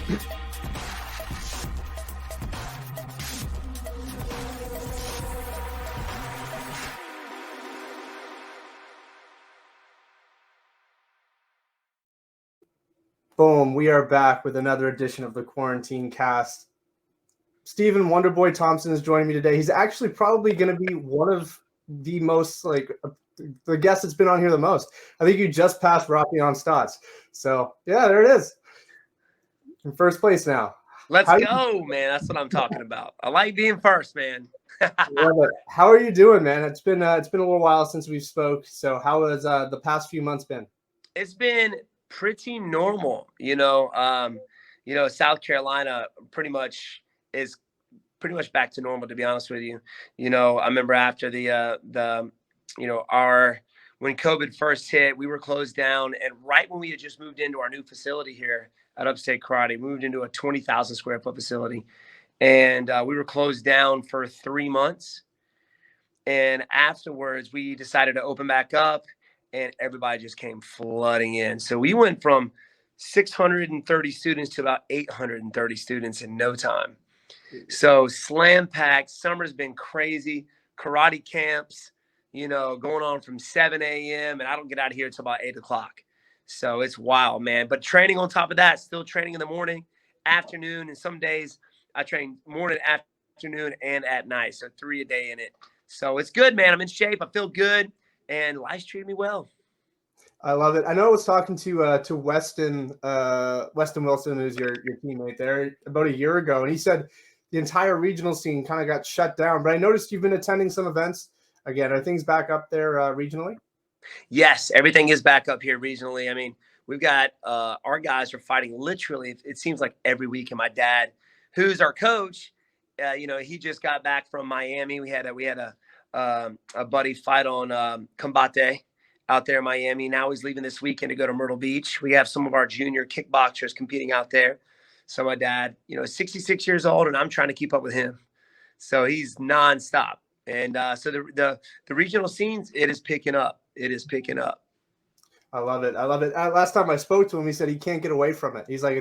Boom, we are back with another edition of the Quarantinecast. Stephen Wonderboy Thompson is joining me today. He's actually probably going to be one of the most, the guest that's been on here the most. I think you just passed Rocky on stats. So, yeah, there it is. In first place now. Let's go, man. That's what I'm talking about. I like being first, man. How are you doing, man? It's been a little while since we spoke. So how has the past few months been? It's been pretty normal. South Carolina pretty much is back to normal, to be honest with you. I remember after when COVID first hit, we were closed down, and right when we had just moved into our new facility here at Upstate Karate, we moved into a 20,000 square foot facility, and we were closed down for 3 months. And afterwards, we decided to open back up, and everybody just came flooding in. So we went from 630 students to about 830 students in no time. So slam packed. Summer's been crazy. Karate camps, going on from 7 a.m. and I don't get out of here until about 8 o'clock. So it's wild, man. But training on top of that, still training in the morning, afternoon, and some days I train morning, afternoon, and at night. So 3 a day in it. So it's good, man. I'm in shape. I feel good, and life's treating me well. I love it. I know I was talking to Weston Wilson, who's your teammate there, about a year ago, and he said the entire regional scene kind of got shut down. But I noticed you've been attending some events again. Are things back up there regionally? Yes, everything is back up here regionally. I mean, we've got our guys are fighting literally. It seems like every week. And my dad, who's our coach, he just got back from Miami. We had a buddy fight on Combate out there in Miami. Now he's leaving this weekend to go to Myrtle Beach. We have some of our junior kickboxers competing out there. So my dad, is 66 years old, and I'm trying to keep up with him. So he's nonstop. And so the regional scenes, it is picking up. It is picking up. I love it. Last time I spoke to him, he said he can't get away from it. He's like,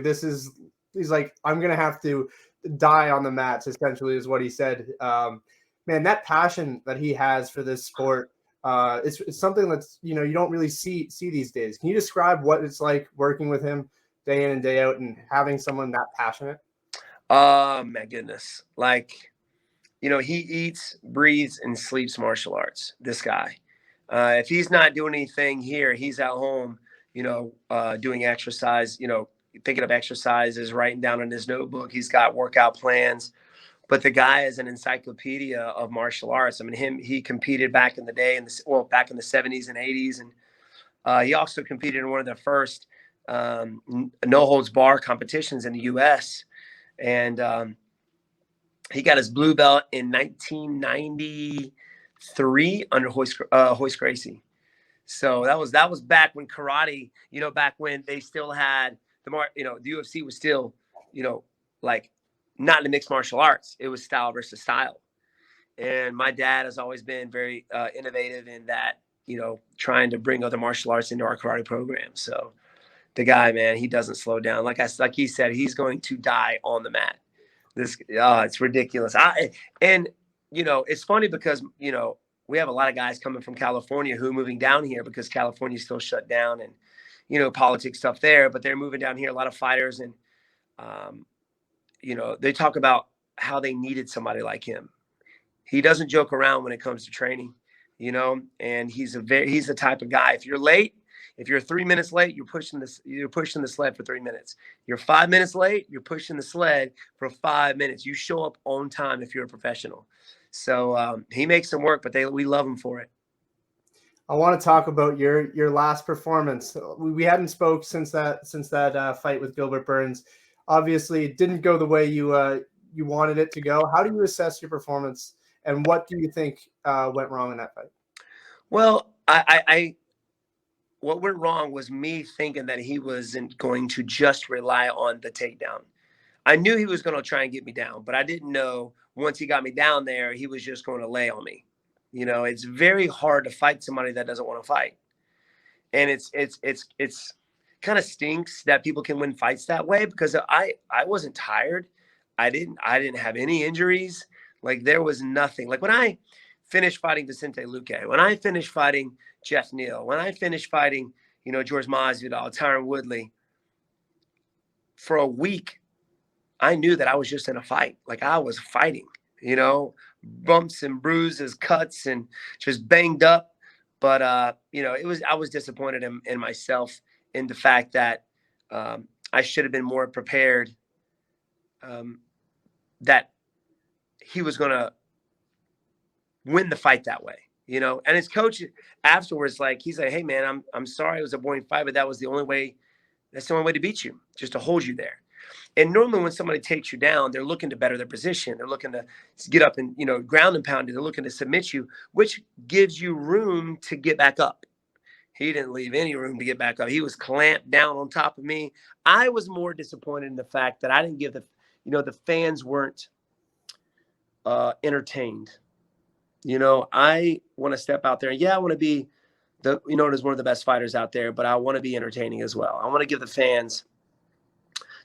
I'm going to have to die on the mats, essentially, is what he said. Man, that passion that he has for this sport, it's something that's, you don't really see these days. Can you describe what it's like working with him day in and day out and having someone that passionate? Oh, my goodness. He eats, breathes, and sleeps martial arts, this guy. If he's not doing anything here, he's at home, doing exercise, thinking of exercises, writing down in his notebook. He's got workout plans. But the guy is an encyclopedia of martial arts. I mean, he competed back in the day, back in the 70s and 80s. And he also competed in one of the first no-holds-bar competitions in the U.S. And he got his blue belt in 1993 under Hoist Gracie. So that was back when karate, back when they still had the UFC was still, not in the mixed martial arts. It was style versus style. And my dad has always been very innovative in that, trying to bring other martial arts into our karate program. So the guy, man, he doesn't slow down. Like he said, he's going to die on the mat. It's ridiculous. It's funny because, we have a lot of guys coming from California who are moving down here because California is still shut down and, politics stuff there, but they're moving down here, a lot of fighters. And, they talk about how they needed somebody like him. He doesn't joke around when it comes to training, and he's the type of guy. If you're late, if you're 3 minutes late, you're pushing the sled for 3 minutes. You're 5 minutes late, you're pushing the sled for 5 minutes. You show up on time if you're a professional. So he makes them work, but we love him for it. I want to talk about your last performance. We hadn't spoke since that fight with Gilbert Burns. Obviously, it didn't go the way you wanted it to go. How do you assess your performance, and what do you think went wrong in that fight? Well, what went wrong was me thinking that he wasn't going to just rely on the takedown. I knew he was going to try and get me down, but I didn't know once he got me down there, he was just going to lay on me. It's very hard to fight somebody that doesn't want to fight. And it's kind kind of stinks that people can win fights that way, because I wasn't tired. I didn't have any injuries. Like, there was nothing. Like, when I finished fighting Vicente Luque, when I finished fighting Jeff Neal, when I finished fighting, George Masvidal, Tyron Woodley, for a week, I knew that I was just in a fight. Like, I was fighting, bumps and bruises, cuts, and just banged up. But, I was disappointed in myself, in the fact that I should have been more prepared, that he was going to win the fight that way, and his coach afterwards, he's like, hey man, I'm sorry, it was a boring fight, but that's the only way to beat you, just to hold you there. And normally when somebody takes you down, they're looking to better their position. They're looking to get up and, ground and pound you. They're looking to submit you, which gives you room to get back up. He didn't leave any room to get back up. He was clamped down on top of me. I was more disappointed in the fact that I didn't give the fans weren't entertained. I want to step out there. Yeah, I want to be as one of the best fighters out there, but I want to be entertaining as well. I want to give the fans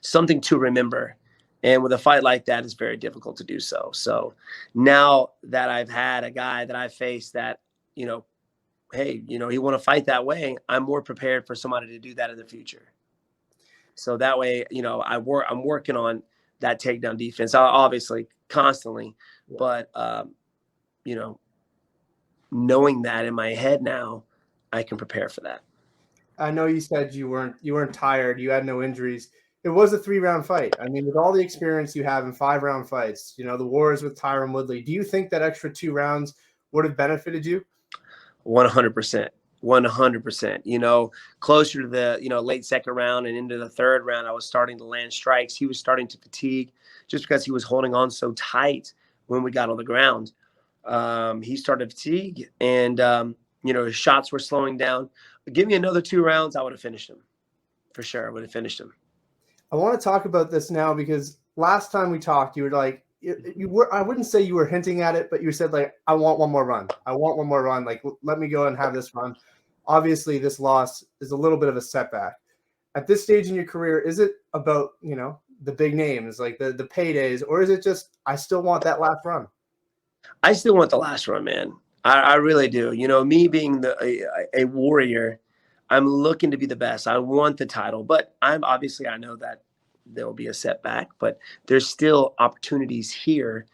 something to remember. And with a fight like that, it's very difficult to do so. So now that I've had a guy that I faced that, hey, he want to fight that way, I'm more prepared for somebody to do that in the future. So that way, I'm working on that takedown defense, obviously constantly, but, knowing that in my head now, I can prepare for that. I know you said you weren't tired. You had no injuries. It was a 3-round fight. I mean, with all the experience you have in 5-round fights, the wars with Tyron Woodley, do you think that extra 2 rounds would have benefited you? 100%. 100%. Closer to the, late second round and into the third round, I was starting to land strikes. He was starting to fatigue just because he was holding on so tight when we got on the ground. He started to fatigue, and, his shots were slowing down. Give me another 2 rounds, I would have finished him. For sure, I would have finished him. I want to talk about this now, because last time we talked, you were like, I wouldn't say you were hinting at it, but you said, like, I want one more run. I want one more run. Like, let me go and have this run. Obviously, this loss is a little bit of a setback. At this stage in your career, is it about, the big names, like the paydays, or is it just, I still want that last run? I still want the last run, man. I really do. Me being a warrior, I'm looking to be the best. I want the title, but I know that there will be a setback, but there's still opportunities here.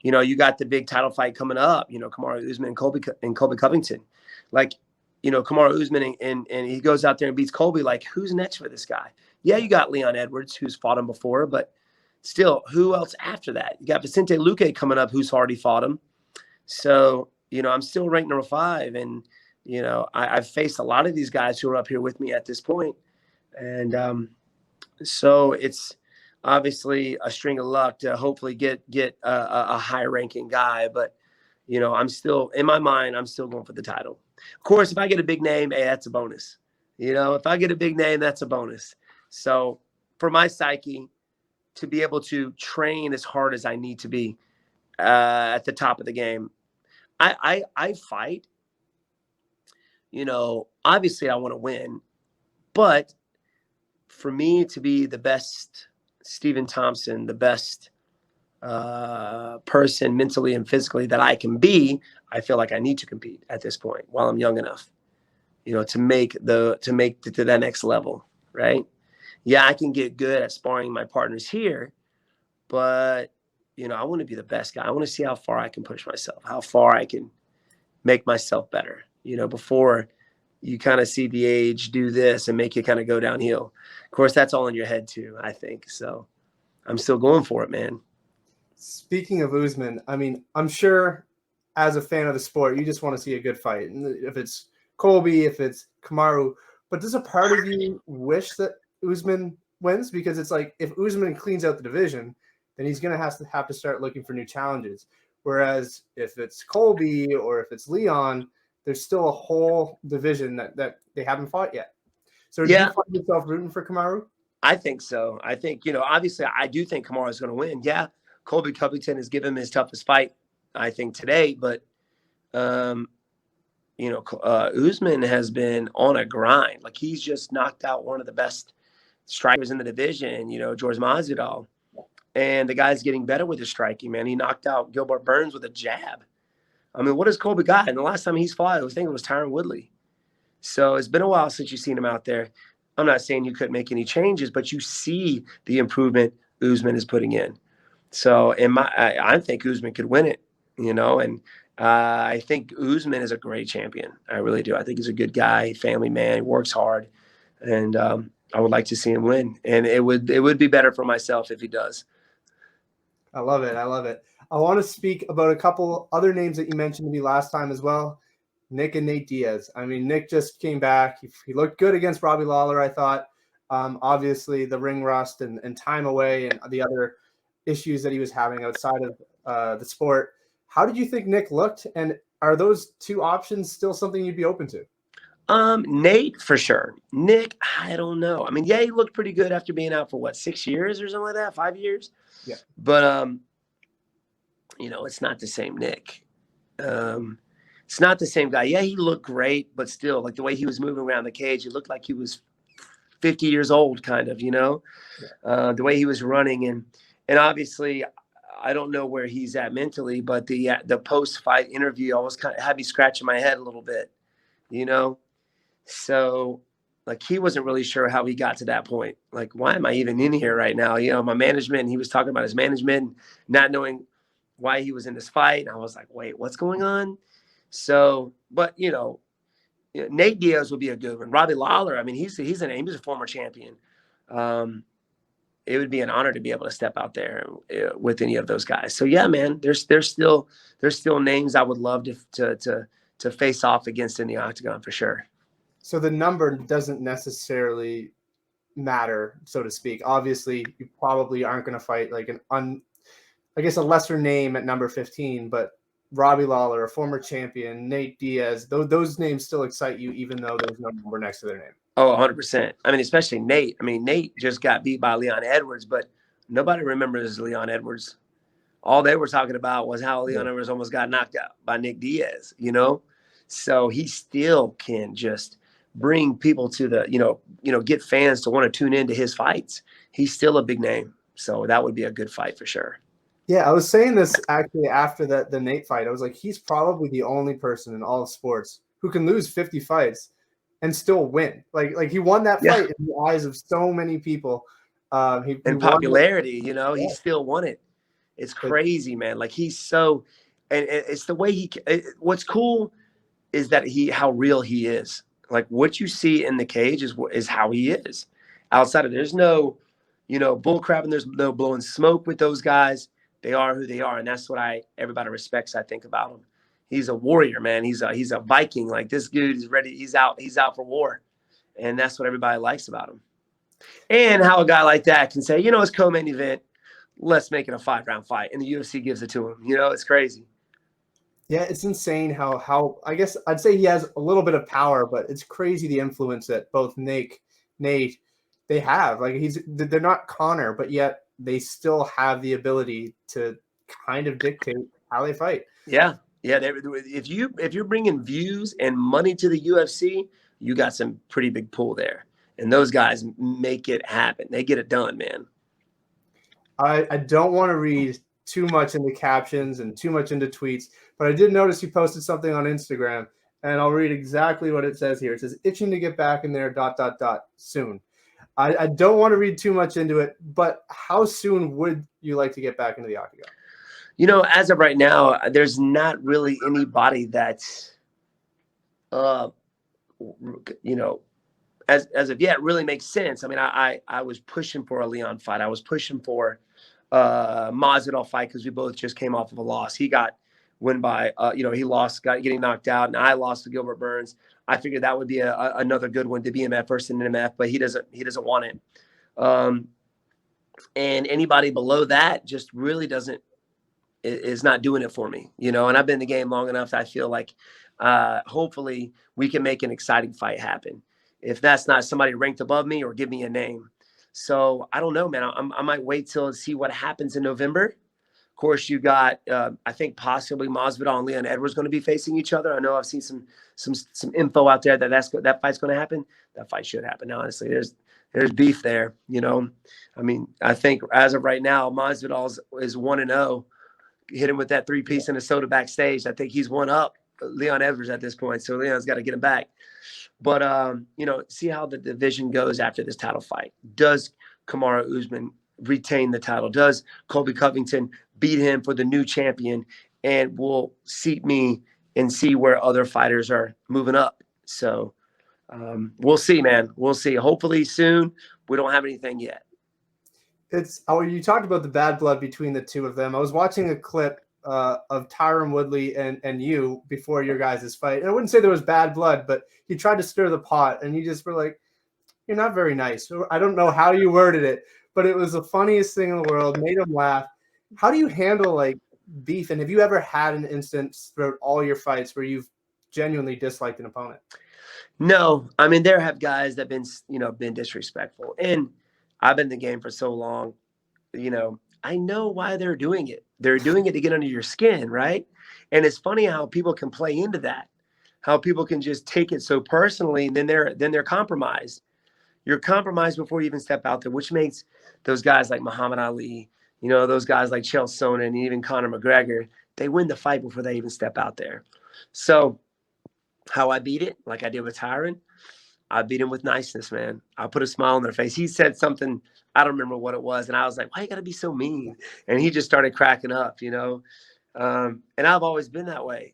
You got the big title fight coming up, Kamaru Usman and Colby Covington. Like, Kamaru Usman and he goes out there and beats Colby. Like, who's next for this guy? Yeah, you got Leon Edwards, who's fought him before, but still, who else after that? You got Vicente Luque coming up, who's already fought him. So, I'm still ranked number 5, and I've faced a lot of these guys who are up here with me at this point. And so it's obviously a string of luck to hopefully get a high ranking guy. But, I'm still, in my mind, I'm still going for the title. Of course, if I get a big name, hey, that's a bonus. If I get a big name, that's a bonus. So for my psyche, to be able to train as hard as I need to be at the top of the game, I fight. Obviously I want to win, but for me to be the best Stephen Thompson, the best person mentally and physically that I can be, I feel like I need to compete at this point while I'm young enough, to make it to that next level. Right. Yeah. I can get good at sparring my partners here, but I want to be the best guy. I want to see how far I can push myself, how far I can make myself better, before you kind of see the age do this and make you kind of go downhill. Of course, that's all in your head too, I think. So I'm still going for it, man. Speaking of Usman, I mean, I'm sure as a fan of the sport, you just want to see a good fight. And if it's Colby, if it's Kamaru, but does a part of you wish that Usman wins? Because it's like, if Usman cleans out the division, then he's going to have to start looking for new challenges. Whereas if it's Colby or if it's Leon, there's still a whole division that they haven't fought yet. So do you find yourself rooting for Kamaru? I think so. I think, obviously I do think Kamaru is going to win. Yeah. Colby Covington has given him his toughest fight, I think, today, but Usman has been on a grind. Like, he's just knocked out one of the best strikers in the division, George Masvidal. And the guy's getting better with his striking, man. He knocked out Gilbert Burns with a jab. I mean, what has Colby got? And the last time he's fought, I think it was Tyron Woodley. So it's been a while since you've seen him out there. I'm not saying you couldn't make any changes, but you see the improvement Usman is putting in. So I think Usman could win it, and I think Usman is a great champion. I really do. I think he's a good guy, family man, he works hard, and I would like to see him win. And it would be better for myself if he does. I love it. I want to speak about a couple other names that you mentioned to me last time as well. Nick and Nate Diaz. I mean, Nick just came back. He looked good against Robbie Lawler, I thought. Obviously, the ring rust and time away and the other issues that he was having outside of the sport. How did you think Nick looked? And are those two options still something you'd be open to? Nate, for sure. Nick, I don't know. I mean, yeah, he looked pretty good after being out for 6 years or something like that, 5 years. Yeah. But, it's not the same Nick. It's not the same guy. Yeah, he looked great, but still, like the way he was moving around the cage, it looked like he was 50 years old, kind of, Yeah. The way he was running. And obviously, I don't know where he's at mentally, but the post-fight interview always kind of had me scratching my head a little bit, So, like, he wasn't really sure how he got to that point. Like, why am I even in here right now? My management, he was talking about his management, not knowing why he was in this fight. And I was like, wait, what's going on? So, but, Nate Diaz would be a good one. Robbie Lawler, I mean, he's a former champion. It would be an honor to be able to step out there with any of those guys. So, yeah, man, there's still names I would love to face off against in the octagon for sure. So the number doesn't necessarily matter, so to speak. Obviously, you probably aren't going to fight like a lesser name at number 15, but Robbie Lawler, a former champion, Nate Diaz, those names still excite you, even though there's no number next to their name. Oh, 100%. I mean, especially Nate. I mean, Nate just got beat by Leon Edwards, but nobody remembers Leon Edwards. All they were talking about was how Leon Edwards almost got knocked out by Nick Diaz, So he still can just bring people to the, get fans to want to tune into his fights. He's still a big name. So that would be a good fight for sure. Yeah, I was saying this actually after the Nate fight. I was like, he's probably the only person in all of sports who can lose 50 fights and still win. Like he won that fight in the eyes of so many people. He popularity, he still won it. It's crazy, man. Like, he's so, and it's the way what's cool is that how real he is. Like, what you see in the cage is how he is. Outside of, there's no, bull crap, and there's no blowing smoke with those guys. They are who they are, and that's what everybody respects, I think, about him. He's a warrior, man. He's a Viking. Like, this dude is ready. He's out for war, and that's what everybody likes about him. And how a guy like that can say, it's co-main event, let's make it a 5-round fight, and the UFC gives it to him. It's crazy. Yeah, it's insane how I guess I'd say he has a little bit of power, but it's crazy the influence that both Nate, they have. Like, they're not Conor, but yet they still have the ability to kind of dictate how they fight. Yeah. If you're bringing views and money to the UFC, you got some pretty big pull there, and those guys make it happen. They get it done, man. I don't want to read too much into captions and too much into tweets, but I did notice you posted something on Instagram, and I'll read exactly what it says here. It says, itching to get back in there, ... soon. I don't want to read too much into it, but how soon would you like to get back into the octagon? As of right now, there's not really anybody that's, as of yet really makes sense. I mean, I was pushing for a Leon fight. I was pushing for Masvidal fight because we both just came off of a loss. He got win by, he lost, getting knocked out, and I lost to Gilbert Burns. I figured that would be another good one to be in that first in MF, but he doesn't want it. And anybody below that just really is not doing it for me, and I've been in the game long enough that I feel like hopefully we can make an exciting fight happen. If that's not somebody ranked above me, or give me a name. So I don't know, man. I might wait till see what happens in November. course, you got I think possibly Masvidal and Leon Edwards going to be facing each other. I know I've seen some info out there that fight's going to happen. That fight should happen. Now, honestly, there's beef there. You know, I mean, I think as of right now, Masvidal is 1-0. Hit him with that 3-piece in a soda backstage. I think he's one up Leon Edwards at this point. So Leon's got to get him back. But you know, see how the division goes after this title fight. Does Kamaru Usman retain the title? Does Colby Covington beat him for the new champion and will seat me and see where other fighters are moving up? So we'll see, man. We'll see. Hopefully soon. We don't have anything yet. You talked about the bad blood between the two of them. I was watching a clip of Tyron Woodley and you before your guys' fight. And I wouldn't say there was bad blood, but you tried to stir the pot and you just were like, you're not very nice. I don't know how you worded it, but it was the funniest thing in the world. Made him laugh. How do you handle like beef? And have you ever had an instance throughout all your fights where you've genuinely disliked an opponent? No, I mean, there have guys that been disrespectful, and I've been in the game for so long, you know, I know why they're doing it. They're doing it to get under your skin, right? And it's funny how people can play into that, how people can just take it so personally, and then they're compromised. You're compromised before you even step out there, which makes those guys like Muhammad Ali, you know, those guys like Chael Sonnen and even Conor McGregor, they win the fight before they even step out there. So how I beat it, like I did with Tyron, I beat him with niceness, man. I put a smile on their face. He said something, I don't remember what it was, and I was like, why you got to be so mean? And he just started cracking up, you know. And I've always been that way,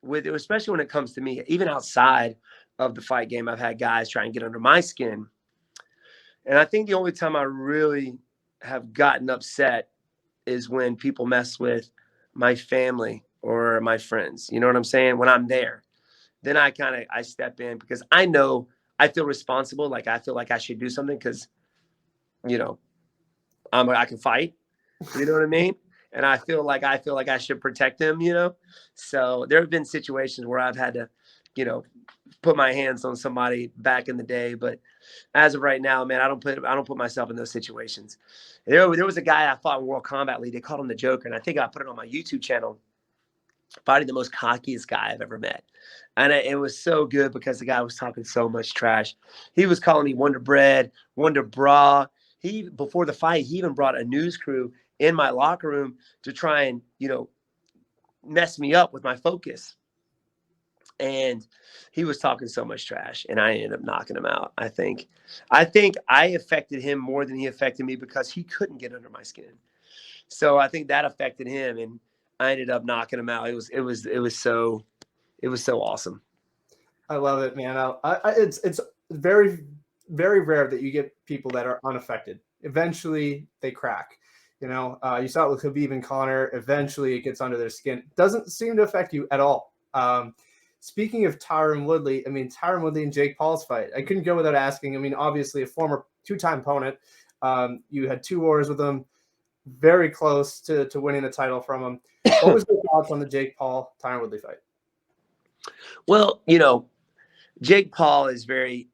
especially when it comes to me. Even outside of the fight game, I've had guys try and get under my skin. And I think the only time I really have gotten upset is when people mess with my family or my friends. You know what I'm saying? When I'm there, then I step in because I know I feel responsible. Like I feel like I should do something because, you know, I can fight. You know what I mean? And I feel like I should protect them. You know, so there have been situations where I've had to, you know, put my hands on somebody back in the day, but as of right now, man, I don't put myself in those situations. There was a guy I fought in World Combat League. They called him the Joker, and I think I put it on my YouTube channel. Fighting the most cockiest guy I've ever met, and it was so good because the guy was talking so much trash. He was calling me Wonder Bread, Wonder Bra. Before the fight, he even brought a news crew in my locker room to try and, you know, mess me up with my focus. And he was talking so much trash, and I ended up knocking him out. I think I affected him more than he affected me because he couldn't get under my skin. So I think that affected him, and I ended up knocking him out. It was so awesome. I love it, man. It's very, very rare that you get people that are unaffected. Eventually, they crack. You know, you saw it with Khabib and Conor. Eventually, it gets under their skin. It doesn't seem to affect you at all. Speaking of Tyron Woodley, I mean, Tyron Woodley and Jake Paul's fight, I couldn't go without asking. I mean, obviously a former two-time opponent. You had 2 wars with him, very close to winning the title from him. What was your thoughts on the Jake Paul Tyron Woodley fight? Well, you know, Jake Paul he's very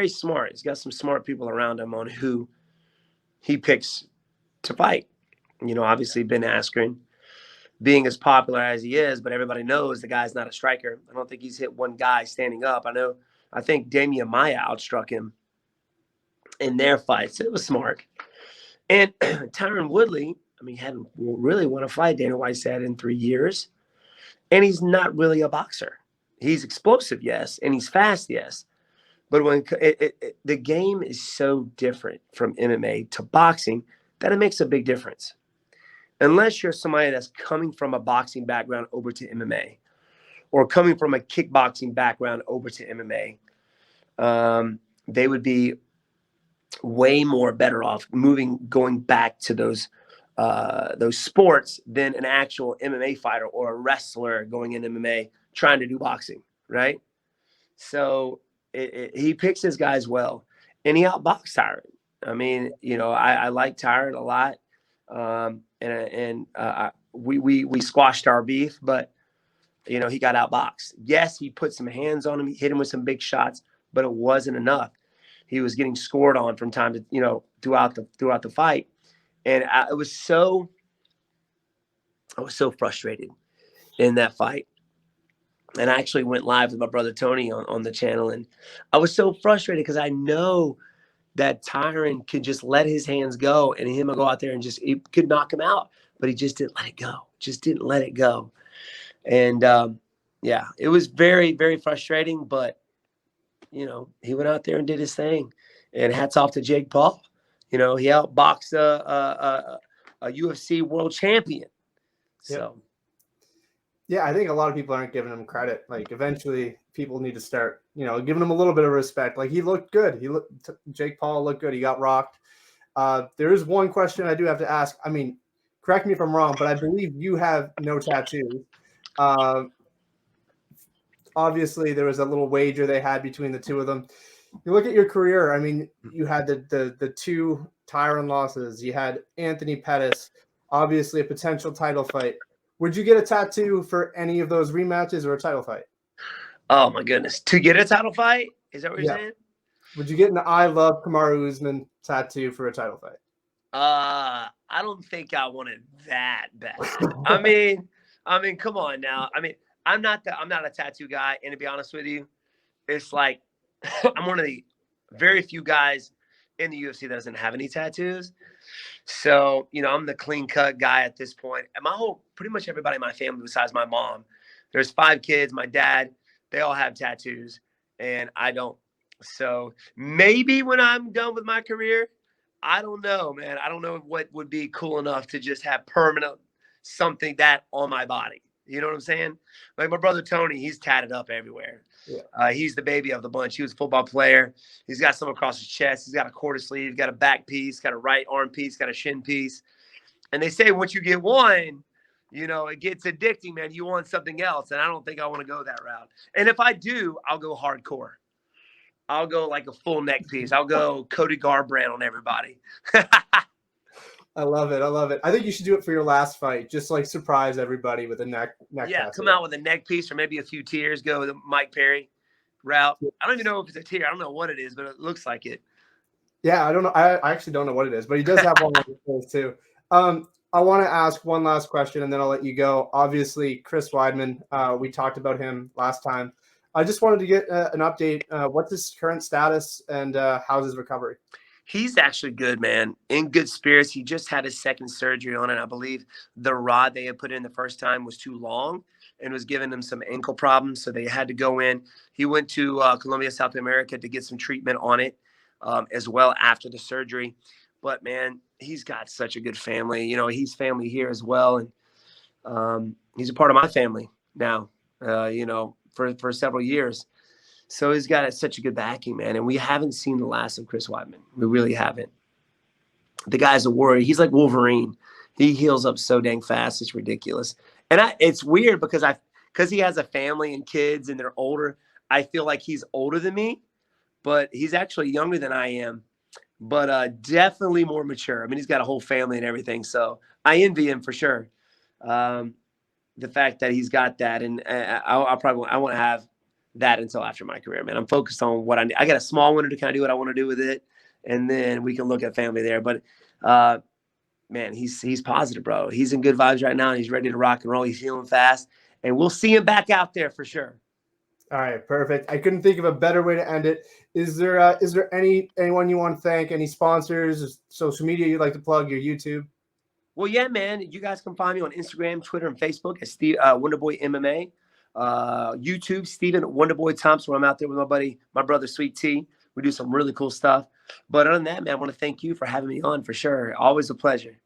smart. He's got some smart people around him on who he picks to fight. You know, obviously Ben Askren being as popular as he is, but everybody knows the guy's not a striker. I don't think he's hit one guy standing up. I think Damian Maia outstruck him in their fights. So it was smart. And Tyron Woodley, I mean, hadn't really won a fight, Dana White said, in 3 years. And he's not really a boxer. He's explosive, yes, and he's fast, yes. But when the game is so different from MMA to boxing that it makes a big difference. Unless you're somebody that's coming from a boxing background over to MMA or coming from a kickboxing background over to MMA, they would be way more better off going back to those sports than an actual MMA fighter or a wrestler going into MMA trying to do boxing, right? So he picks his guys well, and he outboxed Tyron. I mean, you know, I like Tyron a lot. We squashed our beef, but you know, he got outboxed. Yes, he put some hands on him, he hit him with some big shots, but it wasn't enough. He was getting scored on from time to, you know, throughout the fight, and it was so I was so frustrated in that fight. And I actually went live with my brother Tony on the channel. And I was so frustrated because I know that Tyron could just let his hands go and him go out there and just, it could knock him out. But he just didn't let it go. Just didn't let it go. And yeah, it was very, very frustrating. But, you know, he went out there and did his thing. And hats off to Jake Paul. You know, he outboxed a UFC world champion. So. Yeah, I think a lot of people aren't giving him credit. Like, eventually, people need to start, you know, giving him a little bit of respect. Like, he looked good. Jake Paul looked good. He got rocked. There is one question I do have to ask. I mean, correct me if I'm wrong, but I believe you have no tattoos. Obviously, there was a little wager they had between the two of them. You look at your career. I mean, you had the two Tyron losses. You had Anthony Pettis. Obviously, a potential title fight. Would you get a tattoo for any of those rematches or a title fight? Oh my goodness! To get a title fight? Is that what you're saying? Would you get an "I love Kamaru Usman" tattoo for a title fight? I don't think I wanted that bad. I mean, come on now. I mean, I'm not a tattoo guy, and to be honest with you, it's like I'm one of the very few guys in the UFC that doesn't have any tattoos. So, you know, I'm the clean cut guy at this point. And pretty much everybody in my family besides my mom, there's 5 kids, my dad, they all have tattoos and I don't. So maybe when I'm done with my career, I don't know, man. I don't know what would be cool enough to just have permanent something that on my body. You know what I'm saying? Like my brother Tony, he's tatted up everywhere. Yeah. He's the baby of the bunch. He was a football player. He's got some across his chest. He's got a quarter sleeve. He's got a back piece. Got a right arm piece. Got a shin piece. And they say once you get one, you know, it gets addicting, man. You want something else. And I don't think I want to go that route. And if I do, I'll go hardcore. I'll go like a full neck piece. I'll go Cody Garbrandt on everybody. I love it. I love it. I think you should do it for your last fight. Just like surprise everybody with a neck yeah, tattoo. Come out with a neck piece or maybe a few tears. Go the Mike Perry route. I don't even know if it's a tear. I don't know what it is, but it looks like it. Yeah, I don't know. I actually don't know what it is, but he does have one of those too. I want to ask one last question, and then I'll let you go. Obviously, Chris Weidman. We talked about him last time. I just wanted to get an update. What's his current status, and how's his recovery? He's actually good, man. In good spirits. He just had his second surgery on it. I believe the rod they had put in the first time was too long and was giving him some ankle problems. So they had to go in. He went to Colombia, South America to get some treatment on it as well after the surgery. But, man, he's got such a good family. You know, he's family here as well. And he's a part of my family now, you know, for several years. So he's got such a good backing, man. And we haven't seen the last of Chris Weidman. We really haven't. The guy's a warrior. He's like Wolverine. He heals up so dang fast. It's ridiculous. And it's weird because he has a family and kids and they're older. I feel like he's older than me, but he's actually younger than I am. But definitely more mature. I mean, he's got a whole family and everything. So I envy him for sure. The fact that he's got that. And I want to have that until after my career, man. I'm focused on what I need. I got a small window to kind of do what I want to do with it, and then we can look at family there. But man, he's positive, bro. He's in good vibes right now, and he's ready to rock and roll. He's healing fast, and we'll see him back out there for sure. All right, perfect. I couldn't think of a better way to end it. Is there anyone you want to thank? Any sponsors, social media you'd like to plug? Your YouTube? Well, yeah, man. You guys can find me on Instagram, Twitter, and Facebook at Wonderboy MMA. YouTube, Steven Wonderboy Thompson, where I'm out there with my brother Sweet T. We do some really cool stuff. But other than that, man, I want to thank you for having me on for sure. Always a pleasure.